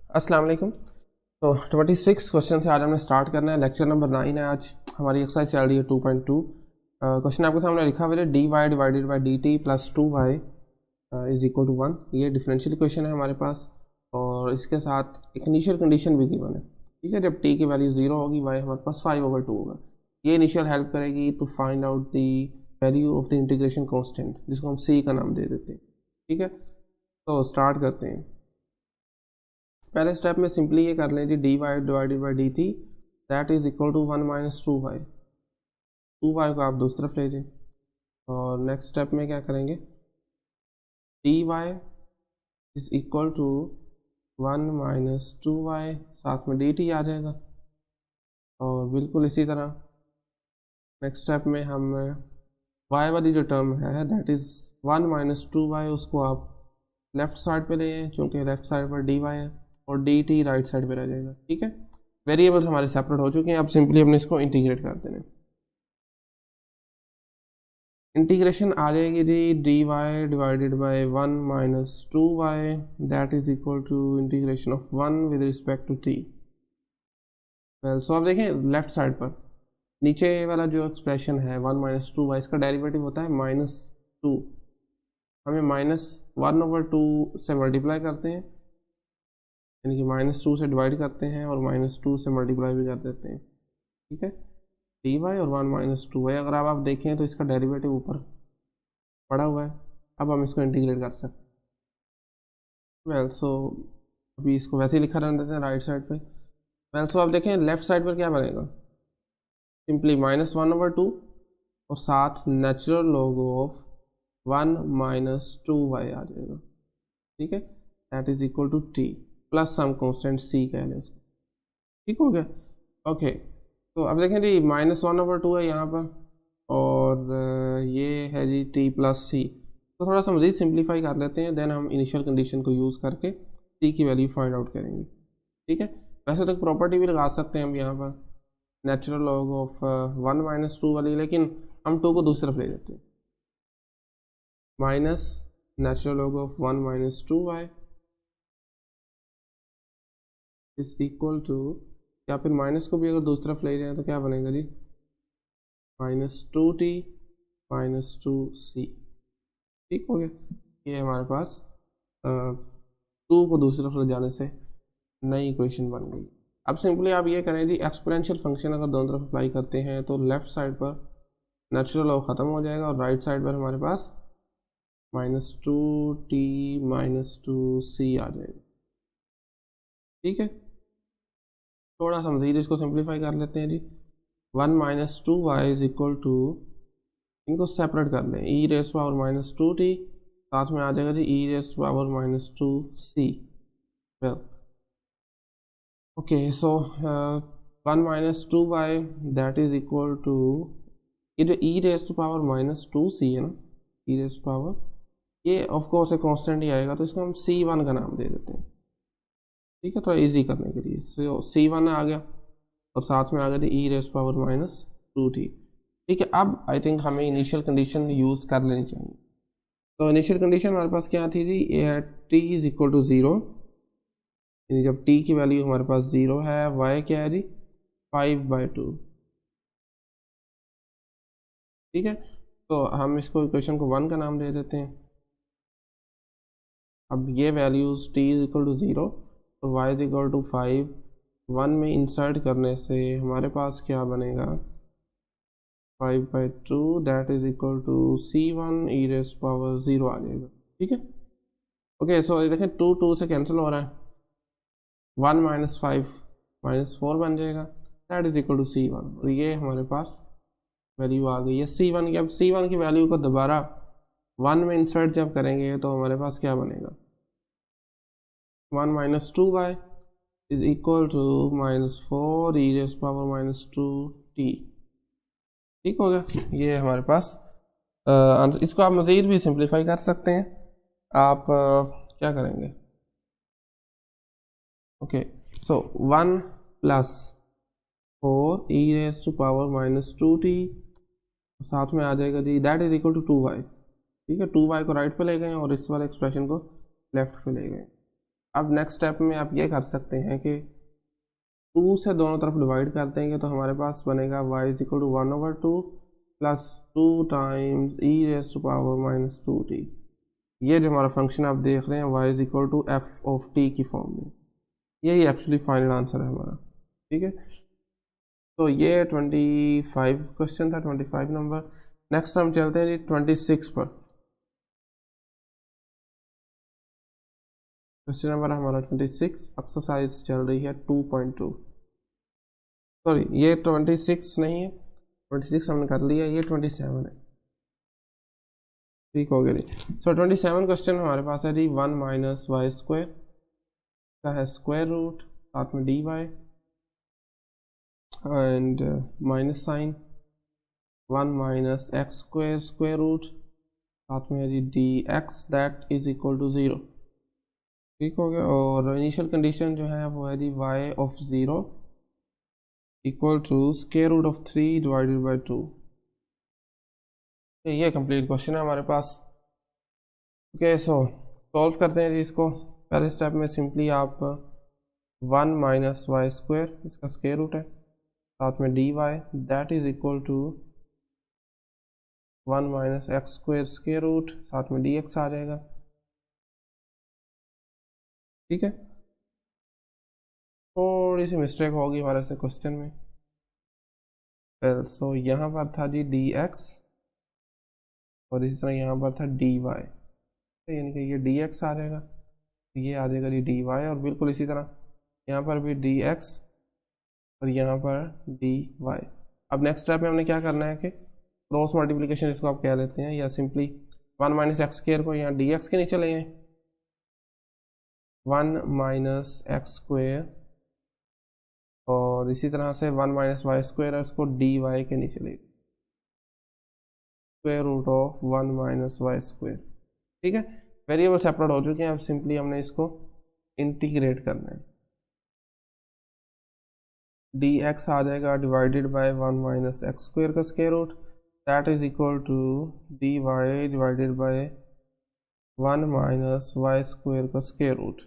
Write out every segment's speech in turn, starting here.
अस्सलाम वालेकुम। तो 26 क्वेश्चन से आज हमने स्टार्ट करना है। लेक्चर नंबर 9 है। आज हमारी एक्सरसाइज चल रही है 2.2। क्वेश्चन आपके सामने लिखा हुआ है dy divided by dt plus 2y is equal to 1। ये डिफरेंशियल इक्वेशन है हमारे पास और इसके साथ एक इनिशियल कंडीशन भी गिवन है। ठीक है, जब t की वैल्यू 0 होगी y हमारे पास 5/2 होगा। ये इनिशियल हेल्प करेगी to find out the value of the integration constant, जिसको हम c का नाम दे देते हैं। ठीक है, तो स्टार्ट करते हैं। पहले स्टेप में सिंपली ये कर लें जी dy divided by dt that is equal to 1 minus 2y। 2y को आप दूसरी तरफ ले जाएं और नेक्स्ट स्टेप में क्या करेंगे, dy is equal to 1 minus 2y, साथ में dt आ जाएगा। और बिल्कुल इसी तरह नेक्स्ट स्टेप में हम y वाली जो टर्म है दैट इज़ 1 माइनस 2y, उसको आप लेफ्ट साइड पे ले आए चूँकि लेफ्ट साइड पर dy है और dt राइट साइड पे रह जाएगा। ठीक है, वेरिएबल्स हमारे सेपरेट हो चुके हैं। अब सिंपली अपने इसको इंटीग्रेट कर देना। इंटीग्रेशन आ जाएगी जी dy divided by 1 minus 2y that is equal to integration of 1 with respect to t। Well so अब देखें लेफ्ट साइड पर नीचे वाला जो एक्सप्रेशन है 1 माइनस 2y, इसका डेरिवेटिव होता है -2। हमें -1/2 से मल्टीप्लाई करते हैं, यानी कि -2 से डिवाइड करते हैं और -2 से मल्टीप्लाई भी कर देते हैं। ठीक है, dy और 1 माइनस 2y, अगर आप देखें तो इसका डेरिवेटिव ऊपर पड़ा हुआ है। अब हम इसको इंटीग्रेट कर सकते हैं। वेल सो अभी इसको वैसे ही लिखा रहने देते हैं राइट साइड पे। वेल सो अब देखें लेफ्ट साइड पर क्या बनेगा, सिंपली -1/2 और साथ natural log of 1 minus 2y आ जाएगा। ठीक है, that is equal to t plus some constant c कह लें उसको। ठीक हो गया, ओके। तो अब देखें जी -1/2 है यहाँ पर और ये है जी t प्लस c। तो थोड़ा सा मज़ीद सिंप्लीफाई कर लेते हैं, देन हम इनिशियल कंडीशन को यूज़ करके c की वैल्यू फाइंड आउट करेंगे। ठीक है, वैसे तो प्रॉपर्टी भी लगा सकते हैं हम यहाँ पर नेचुरल लॉग ऑफ 1 माइनस 2 वाली, लेकिन हम 2 को दूसरी तरफ ले जाते हैं। Minus natural log of 1 minus 2y is equal to, या फिर माइनस को भी अगर दूसरी तरफ ले जाए तो क्या बनेगा जी, -2t माइनस 2c। ठीक हो गया, ये हमारे पास 2 को दूसरी तरफ ले जाने से नई इक्वेशन बन गई। अब सिंपली आप ये करें जी एक्सपोनेंशियल फंक्शन अगर दोनों तरफ अप्लाई करते हैं तो लेफ्ट साइड पर नेचुरल लॉग ख़त्म हो जाएगा और राइट साइड पर हमारे पास -2t माइनस 2c आ जाएगा। ठीक है, थोड़ा सा मज़ीद इसको सिंप्लीफाई कर लेते हैं जी। 1 minus 2y is equal to, इनको सेपरेट कर लें, e raise to power -2t, साथ में आ जाएगा जी e raise to power -2c। Well okay, so 1 minus 2y that is equal to, ये जो e raise to power -2c है ना, e रेज़ टू पावर, ये ऑफ कोर्स एक कांस्टेंट ही आएगा तो इसको हम c1 का नाम दे देते हैं। ठीक है, थोड़ा इजी करने के लिए। सो c1 आ गया और साथ में आ गया ई रेज़ टू पावर -2t। ठीक है, अब आई थिंक हमें इनिशियल कंडीशन यूज़ कर लेनी चाहिए। तो इनिशियल कंडीशन हमारे पास क्या थी जी, ये है t इज इक्वल टू 0, यानी जब t की वैल्यू हमारे पास 0 है, y क्या है जी 5/2। ठीक है, तो हम इसको इक्वेशन को 1 का नाम दे देते हैं। अब ये values t is equal to 0 और y इज इक्वल टू 5 1 में इंसर्ट करने से हमारे पास क्या बनेगा, 5/2 that is equal to c1 e raise to power 0 आ जाएगा। ठीक है, ओके। सो देखें 2 से कैंसिल हो रहा है, 1 माइनस 5 -4 बन जाएगा, that is equal to c1 और ये हमारे पास वैल्यू आ गई है c1 की। अब c1 की वैल्यू को दोबारा 1 में इंसर्ट जब करेंगे तो हमारे पास क्या बनेगा, 1 minus 2y is equal to -4 e raise to power -2t। ठीक हो गया, ये हमारे पास आंसर। इसको आप मज़ीद भी सिंप्लीफाई कर सकते हैं। आप क्या करेंगे, okay, so 1 plus 4 e raise to power -2t, साथ में आ जाएगा g that is equal to 2y। ठीक है, 2y को राइट पे ले गए और इस वाले एक्सप्रेशन को लेफ्ट पे ले गए। अब नेक्स्ट स्टेप में आप ये कर सकते हैं कि 2 से दोनों तरफ डिवाइड कर देंगे तो हमारे पास बनेगा y is equal to 1/2 plus 2 times e raise to power minus 2t। ये जो हमारा फंक्शन आप देख रहे हैं y इज इक्वल टू f ऑफ t की फॉर्म में, यही एक्चुअली फाइनल आंसर है हमारा। ठीक है, तो ये 25 क्वेश्चन था, 25 नंबर। नेक्स्ट हम चलते हैं जी 26 पर। क्वेश्चन नंबर हमारा 26, एक्सरसाइज चल रही है 2.2। सॉरी, ये 26 नहीं है, 26 हमने कर लिया, ये 27 है। ठीक हो गया जी। सो 27 क्वेश्चन हमारे पास है जी 1 माइनस वाई स्क्वायर का है स्क्वायर रूट, साथ में dy and minus sine 1 minus x square square root, साथ में है जी dx that is equal to 0। ठीक हो गया। और इनिशियल कंडीशन जो है वो है जी y of 0 equal to square root of 3 divided by 2। ये कंप्लीट क्वेश्चन है हमारे पास। ओके, सो सॉल्व करते हैं जी इसको। पहले स्टेप में सिंपली आप 1 माइनस वाई स्क्वायर इसका स्क्वायर रूट है, साथ में dy that is equal to 1 minus x square square root, साथ में dx आ जाएगा। ठीक है, थोड़ी सी मिस्टेक होगी हमारे से क्वेश्चन में। वेल सो यहाँ पर था जी dx और इसी तरह यहाँ पर था dy, यानी कि ये dx आ जाएगा, ये आ जाएगा जी dy, और बिल्कुल इसी तरह यहाँ पर भी dx और यहाँ पर dy। अब नेक्स्ट स्टेप में हमने क्या करना है कि क्रॉस मल्टीप्लिकेशन इसको आप कह लेते हैं, या सिंपली 1 माइनस एक्स स्क्वायर को यहाँ dx के नीचे ले आए, 1 माइनस एक्स स्क्वायर, और इसी तरह से 1 माइनस वाई स्क्वायर है उसको dy के नीचे ले, square root of 1 minus y square. ठीक है, वेरिएबल सेपरेट हो चुके हैं, अब सिंपली हमने इसको इंटीग्रेट करना है। dx आ जाएगा divided by 1 minus x square का square root, that is equal to dy divided by 1 minus y square का स्क्वायर रूट।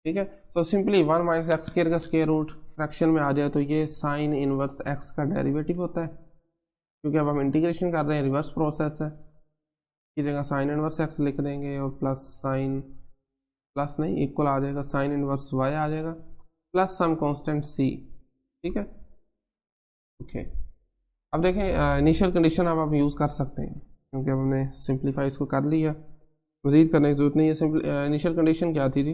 ठीक है, so simply 1 minus x square का स्क्वायर रूट फ्रैक्शन में आ जाए तो ये साइन इनवर्स एक्स का डेरिवेटिव होता है, क्योंकि अब हम इंटीग्रेशन कर रहे हैं, रिवर्स प्रोसेस है। की जगह साइन इनवर्स एक्स लिख देंगे और प्लस साइन, प्लस नहीं इक्वल आ जाएगा साइन इनवर्स वाई आ जाएगा, प्लस सम कांस्टेंट c। ठीक है, ओके। अब देखें इनिशियल कंडीशन अब आप यूज़ कर सकते हैं, क्योंकि अब हमने सिंप्लीफाई इसको कर लिया, मज़ीद करने की जरूरत नहीं है। सिंपल इनिशियल कंडीशन क्या थी जी,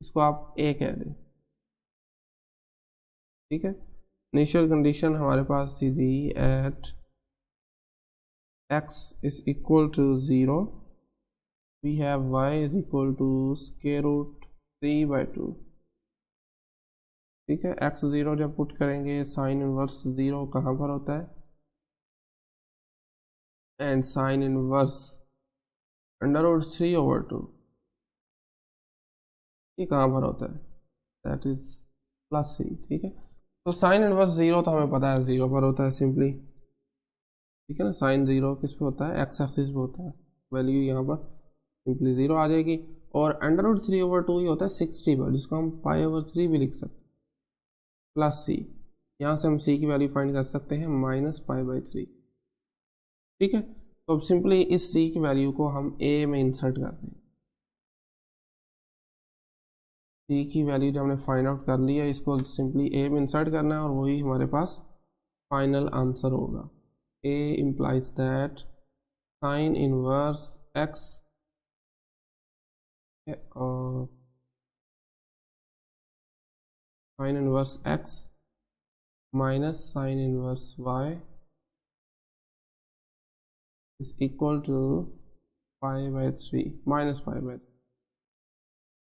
इसको आप a कह दें। ठीक है, इनिशियल कंडीशन हमारे पास थी g at x is equal to 0 we have y is equal to square root 3/2। ठीक है, x 0 जब पुट करेंगे साइन इनवर्स 0 कहाँ पर होता है, एंड साइन इनवर्स √3/2 ये कहाँ पर होता है, दैट इज प्लस c। ठीक है, तो साइन इनवर्स 0 तो हमें पता है 0 पर होता है सिंपली। ठीक है ना, साइन 0 किस पे होता है, एक्स एक्सिस पे होता है, वैल्यू यहाँ पर सिंपली 0 आ जाएगी। और √3/2 ही होता है 60 पर, जिसको हम π/3 भी लिख सकते हैं, प्लस c। यहाँ से हम c की वैल्यू फाइंड कर सकते हैं -π/3। ठीक है, तो अब सिंपली इस c की वैल्यू को हम a में इंसर्ट कर दें। c की वैल्यू जो हमने फाइंड आउट कर लिया, इसको सिंपली a में इंसर्ट करना है और वही हमारे पास फाइनल आंसर होगा। a implies that sin inverse x sin inverse x minus sin inverse y is equal to π/3 minus π/3,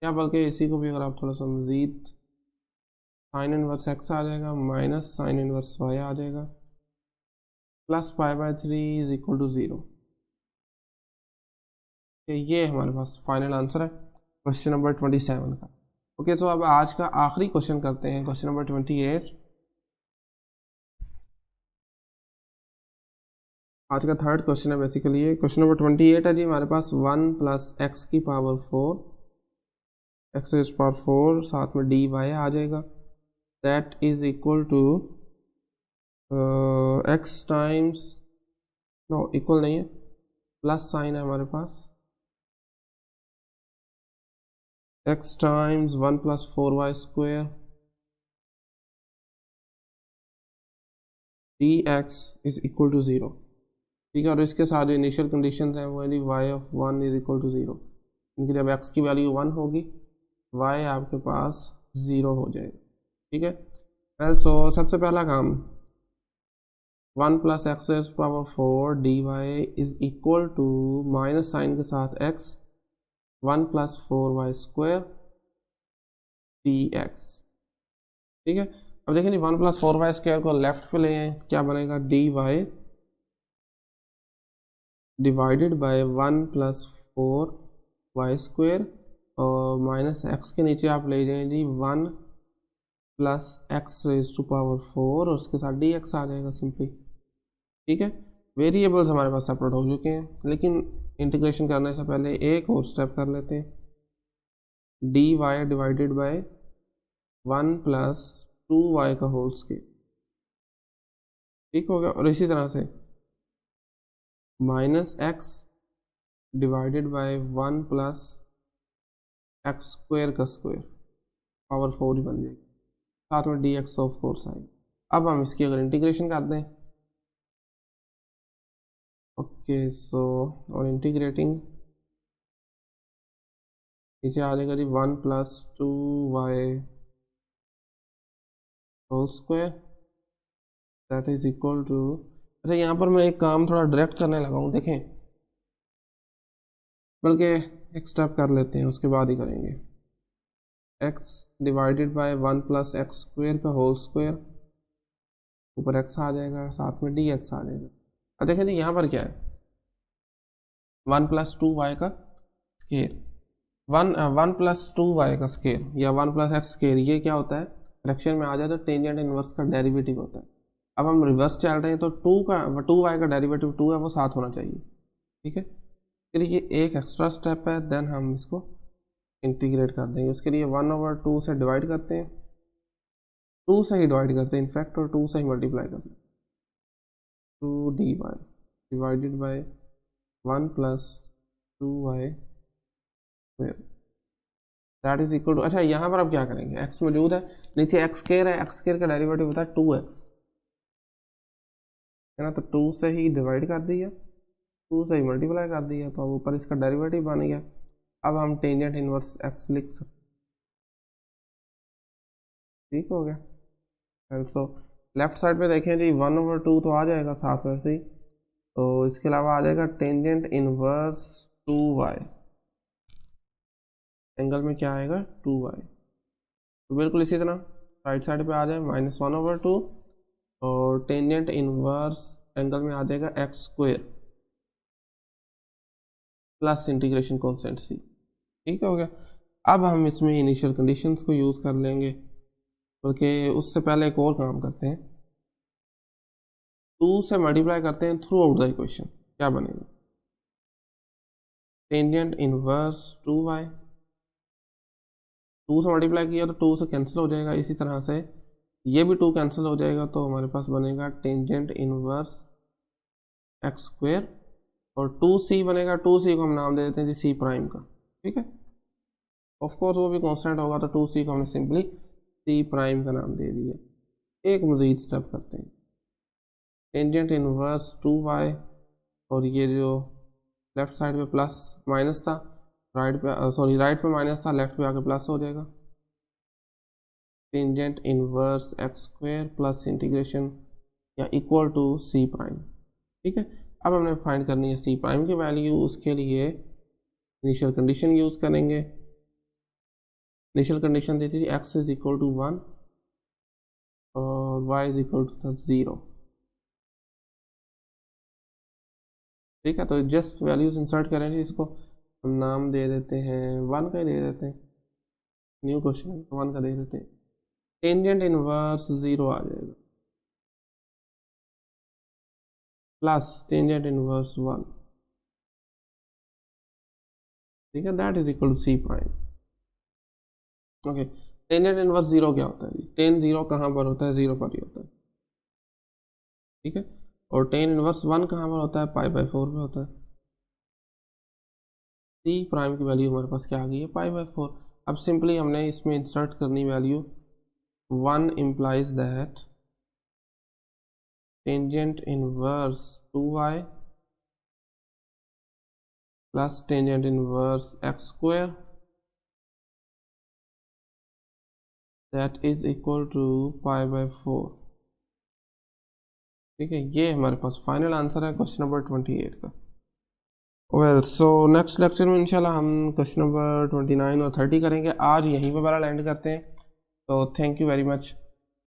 या बल्कि इसी को भी अगर आप थोड़ा सा मजीद साइन इनवर्स x आ जाएगा माइनस साइन इनवर्स y आ जाएगा, प्लस π/3 इज इक्वल टू 0। ये हमारे पास फाइनल आंसर है क्वेश्चन नंबर 27 का। ओके, सो अब आज का आखिरी क्वेश्चन करते हैं, क्वेश्चन नंबर 28। आज का थर्ड क्वेश्चन है बेसिकली। ये क्वेश्चन नंबर 28 है जी हमारे पास 1 + x⁴ एक्स रेज पावर 4 साथ में डी वाई आ जाएगा, that is equal to x times, no equal नहीं है, प्लस साइन है हमारे पास, x times 1 + 4y square d x is equal to 0। ठीक है, और इसके साथ जो इनिशियल कंडीशन है वो है y of 1 is equal to 0, इनकी जब x की वैल्यू 1 होगी y आपके पास 0 हो जाएगा। ठीक है, वेल सो सबसे पहला काम 1 + x⁴ dy is equal to minus sine के साथ x 1 + 4y स्क्वायर dx। ठीक है, अब देखिए 1 + 4y स्क्वायर को लेफ्ट पे ले आए, क्या बनेगा dy divided by 1 + 4y square, और माइनस x के नीचे आप ले जाएं जी 1 + x⁴ और उसके साथ dx आ जाएगा सिंपली। ठीक है, वेरिएबल्स हमारे पास सेपरेट हो चुके हैं, लेकिन इंटीग्रेशन करने से पहले एक और स्टेप कर लेते हैं, dy डिवाइडेड बाय 1 + 2y का होल स्क्वायर। ठीक हो गया, और इसी तरह से -x डिवाइडेड बाय 1 + x² का स्क्वायर पावर 4 ही बन जाएगी, साथ में dx ऑफ कोर्स आएगा। अब हम इसकी अगर इंटीग्रेशन कर दें, ओके सो और इंटीग्रेटिंग नीचे आ जाएगा जी 1 + 2y whole square that is equal to, अच्छा यहाँ पर मैं एक काम थोड़ा डायरेक्ट करने लगा हूँ, देखें, बल्कि एक स्टेप कर लेते हैं उसके बाद ही करेंगे, x डिवाइडेड बाय 1 + x² का होल स्क्वायर, ऊपर x आ जाएगा, साथ में dx आ जाएगा। अब देखें जी यहाँ पर क्या है, 1 + 2y का स्क्वायर, 1 + 2y का स्क्वायर या 1 + x स्क्वायर, ये क्या होता है, फ्रैक्शन में आ जाए तो टेंजेंट इनवर्स का डेरिवेटिव होता है। अब हम रिवर्स चल रहे हैं तो 2y का डेरिवेटिव 2 है, वो 7 होना चाहिए। ठीक है, फिर ये एक एक्स्ट्रा स्टेप है, देन हम इसको इंटीग्रेट कर देंगे। उसके लिए 1/2 से डिवाइड करते हैं, 2 से ही डिवाइड करते हैं इनफैक्ट, और 2 से ही मल्टीप्लाई करते हैं, 2dy divided by 1 + 2y that is equal to, अच्छा यहाँ पर अब क्या करेंगे, x मौजूद है, नीचे x² है, x² का डेरिवेटिव होता है 2x, है ना, तो 2 से ही डिवाइड कर दिया, 2 से ही मल्टीप्लाई कर दिया, तो अब ऊपर इसका डेरिवेटिव बन गया। अब हम टेंजेंट इनवर्स x लिख सकते, ठीक हो गया। सो लेफ्ट साइड पे देखें जी 1/2 तो आ जाएगा साथ वैसे ही, तो इसके अलावा आ जाएगा टेंजेंट इनवर्स 2y, एंगल में क्या आएगा 2y, तो बिल्कुल इसी तरह राइट साइड पे आ जाए -1/2, और टेंजेंट इनवर्स एंगल में आ जाएगा x² plus integration constant c। ठीक हो गया, अब हम इसमें इनिशियल कंडीशंस को यूज़ कर लेंगे, बल्कि उससे पहले एक और काम करते हैं, 2 से मल्टीप्लाई करते हैं थ्रू आउट द इक्वेशन, क्या बनेगा, टेंजेंट इनवर्स 2y, 2 से मल्टीप्लाई किया तो 2 से कैंसिल हो जाएगा, इसी तरह से ये भी 2 कैंसिल हो जाएगा, तो हमारे पास बनेगा टेंजेंट इनवर्स x², और 2c बनेगा, 2c को हम नाम दे देते हैं जी c' का। ठीक है, ऑफ कोर्स वो भी कांस्टेंट होगा, तो 2c को हमने सिंपली c' का नाम दे दिया। एक मज़ीद स्टेप करते हैं, टेंजेंट इनवर्स 2y, और ये जो लेफ्ट साइड पे प्लस माइनस था, राइट पे माइनस था, लेफ्ट पे आके प्लस हो जाएगा, tangent inverse x² plus integration या इक्वल टू c'। ठीक है, अब हमने फाइंड करनी है c' की वैल्यू, उसके लिए इनिशियल कंडीशन यूज़ करेंगे। इनिशियल कंडीशन देती थी x इज इक्वल टू 1 और y इज इक्वल टू 0। ठीक है, तो जस्ट वैल्यूज इंसर्ट करेंगे, इसको हम नाम दे देते हैं 1 का दे देते हैं, न्यू क्वेश्चन 1 का दे देते हैं, टेंजेंट इनवर्स 0 आ जाएगा, प्लस टेंजेंट इनवर्स 1। ठीक है, that is equal to c'। Okay, tangent inverse zero क्या होता है जी? टेन जीरो कहाँ पर होता है? जीरो पर ही होता है, ठीक है। और टेन इनवर्स वन कहाँ पर होता है? पाई बाय फोर में होता है। सी प्राइम की वैल्यू हमारे पास क्या आ गई है? Pi by four. अब सिंपली हमने इसमें इंसर्ट करनी value, one implies that tangent inverse two y plus tangent inverse x square that is equal to pi by four, ठीक है। ये हमारे पास फाइनल आंसर है क्वेश्चन नंबर 28 का। वेल सो नेक्स्ट लेक्चर में इंशाल्लाह हम क्वेश्चन नंबर 29 और 30 करेंगे। आज यहीं पर बड़ा लैंड करते हैं, तो थैंक यू वेरी मच।